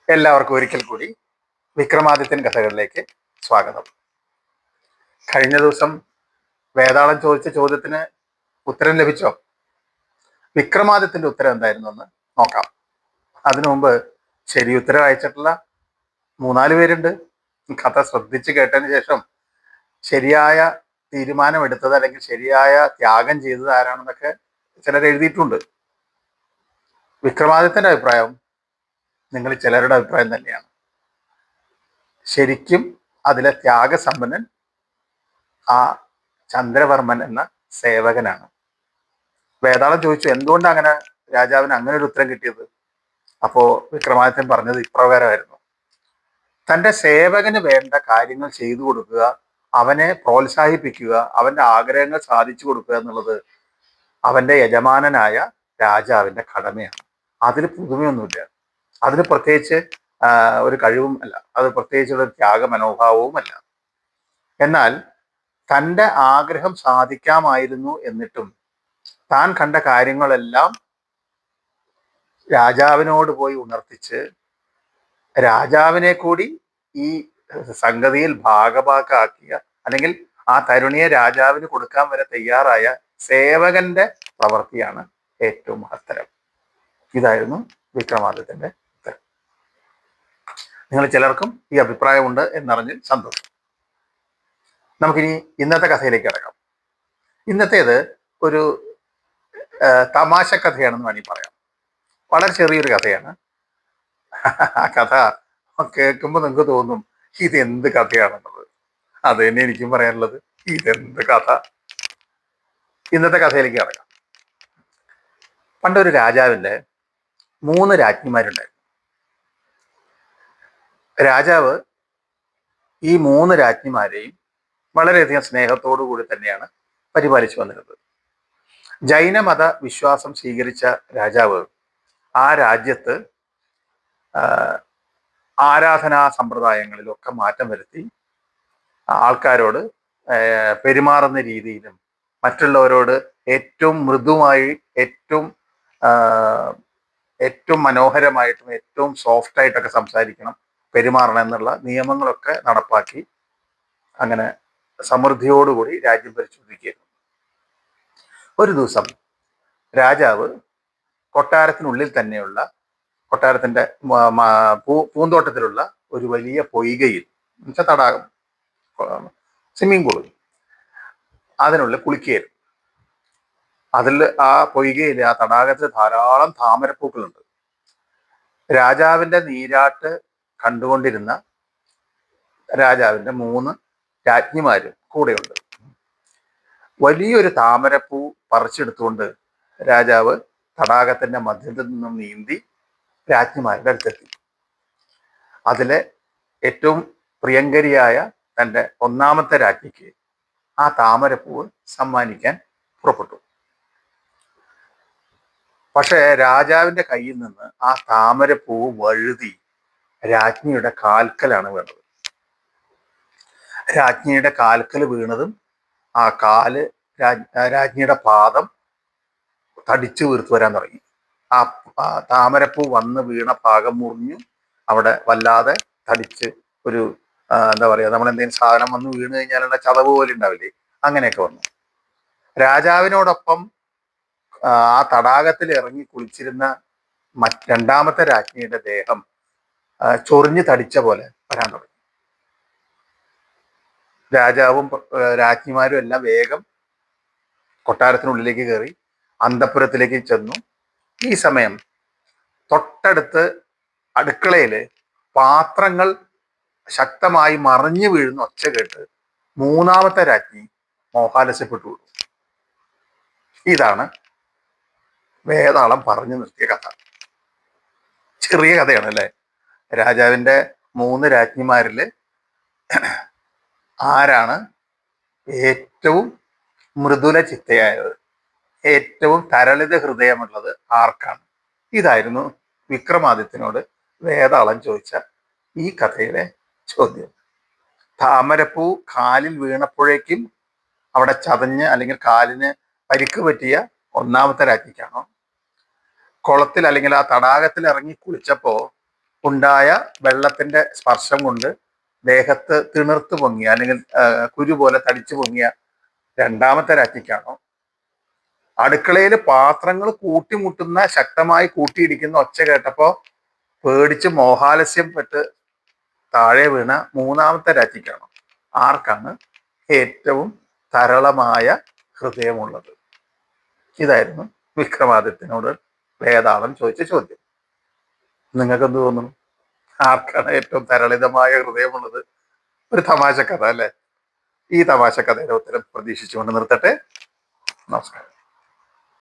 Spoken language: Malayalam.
എല്ലാവർക്കും ഒരിക്കൽ കൂടി വിക്രമാദിത്യൻ കഥകളിലേക്ക് സ്വാഗതം. കഴിഞ്ഞ ദിവസം വേതാളം ചോദിച്ച ചോദ്യത്തിന് ഉത്തരം ലഭിച്ചോ? വിക്രമാദിത്യന്റെ ഉത്തരം എന്തായിരുന്നു എന്ന് നോക്കാം. അതിനു മുമ്പ് ശരി ഉത്തരം അയച്ചിട്ടുള്ള 3-4 പേരുണ്ട്. കഥ ശ്രദ്ധിച്ച് കേട്ടതിന് ശേഷം ശരിയായ തീരുമാനമെടുത്തത് അല്ലെങ്കിൽ ശരിയായ ത്യാഗം ചെയ്തത് ആരാണെന്നൊക്കെ ചിലർ എഴുതിയിട്ടുണ്ട്. വിക്രമാദിത്യന്റെ അഭിപ്രായം നിങ്ങൾ ചിലരുടെ അഭിപ്രായം തന്നെയാണ്. ശരിക്കും അതിലെ ത്യാഗസമ്പന്നൻ ആ ചന്ദ്രവർമ്മൻ എന്ന സേവകനാണ്. വേതാളം ചോദിച്ചു എന്തുകൊണ്ട് അങ്ങനെ രാജാവിന് അങ്ങനെ ഒരു ഉത്തരം കിട്ടിയത്. അപ്പോ വിക്രമാദിത്യൻ പറഞ്ഞത് ഇപ്രകാരമായിരുന്നു: തൻ്റെ സേവകന് വേണ്ട കാര്യങ്ങൾ ചെയ്തു കൊടുക്കുക, അവനെ പ്രോത്സാഹിപ്പിക്കുക, അവന്റെ ആഗ്രഹങ്ങൾ സാധിച്ചു കൊടുക്കുക എന്നുള്ളത് അവന്റെ യജമാനനായ രാജാവിന്റെ കടമയാണ്. അതിൽ പുതുമയൊന്നുമില്ല. അതിന് പ്രത്യേകിച്ച് ഒരു കഴിവും അല്ല, അത് പ്രത്യേകിച്ചുള്ള ത്യാഗ മനോഭാവവും അല്ല. എന്നാൽ തൻ്റെ ആഗ്രഹം സാധിക്കാമായിരുന്നു എന്നിട്ടും താൻ കണ്ട കാര്യങ്ങളെല്ലാം രാജാവിനോട് പോയി ഉണർത്തിച്ച് രാജാവിനെ കൂടി ഈ സംഗതിയിൽ ഭാഗഭാക്കാക്കിയ, അല്ലെങ്കിൽ ആ തരുണിയെ രാജാവിന് കൊടുക്കാൻ വരെ തയ്യാറായ സേവകന്റെ പ്രവൃത്തിയാണ് ഏറ്റവും മഹത്തരം. ഇതായിരുന്നു വിക്രമാദിത്യന്റെ ഉത്തരം. നിങ്ങൾ ചിലർക്കും ഈ അഭിപ്രായമുണ്ട് എന്നറിഞ്ഞ് സന്തോഷം. നമുക്കിനി ഇന്നത്തെ കഥയിലേക്ക് കിടക്കാം. ഇന്നത്തേത് ഒരു തമാശ കഥയാണെന്ന് വേണമെങ്കിൽ പറയാം. വളരെ ചെറിയൊരു കഥയാണ്. ആ കഥ കേൾക്കുമ്പോൾ നിങ്ങൾക്ക് തോന്നും ഇതെന്ത് കഥയാണെന്നുള്ളത്. അത് തന്നെ എനിക്കും പറയാനുള്ളത്, ഇതെന്ത് കഥ. ഇന്നത്തെ കഥയിലേക്ക് കിടക്കാം. പണ്ടൊരു രാജാവിൻ്റെ 3 രാജ്ഞിമാരുണ്ടായിരുന്നു. രാജാവ് ഈ 3 രാജ്ഞിമാരെയും വളരെയധികം സ്നേഹത്തോടു കൂടി തന്നെയാണ് പരിപാലിച്ചു വന്നിരുന്നത്. ജൈനമത വിശ്വാസം സ്വീകരിച്ച രാജാവ് ആ രാജ്യത്ത് ആരാധനാ സമ്പ്രദായങ്ങളിലൊക്കെ മാറ്റം വരുത്തി ആൾക്കാരോട് പെരുമാറുന്ന രീതിയിലും മറ്റുള്ളവരോട് ഏറ്റവും മൃദുവായി, ഏറ്റവും മനോഹരമായിട്ടും ഏറ്റവും സോഫ്റ്റായിട്ടൊക്കെ സംസാരിക്കണം, പെരുമാറണം എന്നുള്ള നിയമങ്ങളൊക്കെ നടപ്പാക്കി അങ്ങനെ സമൃദ്ധിയോടുകൂടി രാജ്യം ഭരിച്ചുകൊണ്ടിരിക്കുകയായിരുന്നു. ഒരു ദിവസം രാജാവ് കൊട്ടാരത്തിനുള്ളിൽ തന്നെയുള്ള കൊട്ടാരത്തിന്റെ പൂന്തോട്ടത്തിലുള്ള ഒരു വലിയ പൊയ്കയിൽ, എന്നുവെച്ചാൽ തടാകം, സ്വിമ്മിംഗ് പൂൾ, അതിനുള്ളിൽ കുളിക്കുകയായിരുന്നു. അതിൽ ആ പൊയ്കയിൽ, ആ തടാകത്തിൽ ധാരാളം താമരപ്പൂക്കളുണ്ട്. രാജാവിന്റെ നീരാട്ട് കണ്ടുകൊണ്ടിരുന്ന രാജാവിന്റെ 3 രാജ്ഞിമാരും കൂടെയുണ്ട്. വലിയൊരു താമരപ്പൂ പറിച്ചെടുത്തുകൊണ്ട് രാജാവ് തടാകത്തിന്റെ മധ്യത്തിൽ നിന്നും നീന്തി രാജ്ഞിമാരുടെ അടുത്തെത്തി. അതിലെ ഏറ്റവും പ്രിയങ്കരിയായ തൻ്റെ 1ാമത്തെ രാജ്ഞിക്ക് ആ താമരപ്പൂവ് സമ്മാനിക്കാൻ പുറപ്പെട്ടു. പക്ഷേ രാജാവിന്റെ കയ്യിൽ നിന്ന് ആ താമരപ്പൂവ് വഴുതി രാജ്ഞിയുടെ കാൽക്കലാണ് വീണത്. രാജ്ഞിയുടെ കാൽക്കൽ വീണതും ആ കാല് രാജ്ഞിയുടെ പാദം തടിച്ചു വീർത്തു വരാൻ തുടങ്ങി. ആ താമരപ്പൂ വന്ന് വീണ ഭാഗം മുറിഞ്ഞു, അവിടെ വല്ലാതെ തടിച്ച് ഒരു എന്താ പറയുക, നമ്മൾ എന്തെങ്കിലും സാധനം വന്ന് വീണ് കഴിഞ്ഞാലുള്ള ചതവ് പോലെ ഉണ്ടാവില്ലേ, അങ്ങനെയൊക്കെ വന്നു. രാജാവിനോടൊപ്പം ആ തടാകത്തിൽ ഇറങ്ങി കുളിച്ചിരുന്ന 2ാമത്തെ രാജ്ഞിയുടെ ദേഹം ചൊറിഞ്ഞ് തടിച്ച പോലെ വരാൻ തുടങ്ങി. രാജാവും രാജ്ഞിമാരും എല്ലാം വേഗം കൊട്ടാരത്തിനുള്ളിലേക്ക് കയറി അന്തഃപുരത്തിലേക്ക് ചെന്നു. ഈ സമയം തൊട്ടടുത്ത് അടുക്കളയിൽ പാത്രങ്ങൾ ശക്തമായി മറിഞ്ഞു വീഴുന്ന ഒച്ച കേട്ട് 3ാമത്തെ രാജ്ഞി മോഹാലസ്യപ്പെട്ടു. ഇതാണ് വേതാളം പറഞ്ഞു നിർത്തിയ കഥ. ചെറിയ കഥയാണ് അല്ലേ? രാജാവിൻ്റെ 3 രാജ്ഞിമാരിൽ ആരാണ് ഏറ്റവും മൃദുല ചിത്തയായത്, ഏറ്റവും തരളിത ഹൃദയമുള്ളത് ആർക്കാണ്? ഇതായിരുന്നു വിക്രമാദിത്യനോട് വേതാളം ചോദിച്ച ഈ കഥയിലെ ചോദ്യം. താമരപ്പൂ കാലിൽ വീണപ്പോഴേക്കും അവിടെ ചതഞ്ഞ് അല്ലെങ്കിൽ കാലിന് പരിക്ക് പറ്റിയ 1ാമത്തെ രാജ്ഞിക്കാണോ, കുളത്തിൽ അല്ലെങ്കിൽ ആ തടാകത്തിൽ ഇറങ്ങി കുളിച്ചപ്പോൾ ഉണ്ടായ വെള്ളത്തിന്റെ സ്പർശം കൊണ്ട് ദേഹത്ത് തിണർത്ത് പൊങ്ങിയ അല്ലെങ്കിൽ കുരു പോലെ തടിച്ചു പൊങ്ങിയ രണ്ടാമത്തെ രാജ്ഞിക്കാണോ, അടുക്കളയിൽ പാത്രങ്ങൾ കൂട്ടിമുട്ടുന്ന ശക്തമായി കൂട്ടിയിടിക്കുന്ന ഒച്ച കേട്ടപ്പോ പേടിച്ച് മോഹാലസ്യം പെട്ട് താഴെ വീണ മൂന്നാമത്തെ രാജ്ഞിക്കാണോ? ആർക്കാണ് ഏറ്റവും സരളമായ ഹൃദയമുള്ളത്? ഇതായിരുന്നു വിക്രമാദിത്യനോട് വേതാളം ചോദിച്ച ചോദ്യം. നിങ്ങൾക്ക് എന്ത് തോന്നുന്നു? ആർക്കാണ് ഏറ്റവും തരളിതമായ ഹൃദയമുള്ളത്? ഒരു തമാശ കഥ അല്ലെ? ഈ തമാശ കഥയുടെ ഉത്തരം പ്രതീക്ഷിച്ചുകൊണ്ട് നിർത്തട്ടെ. നമസ്കാരം.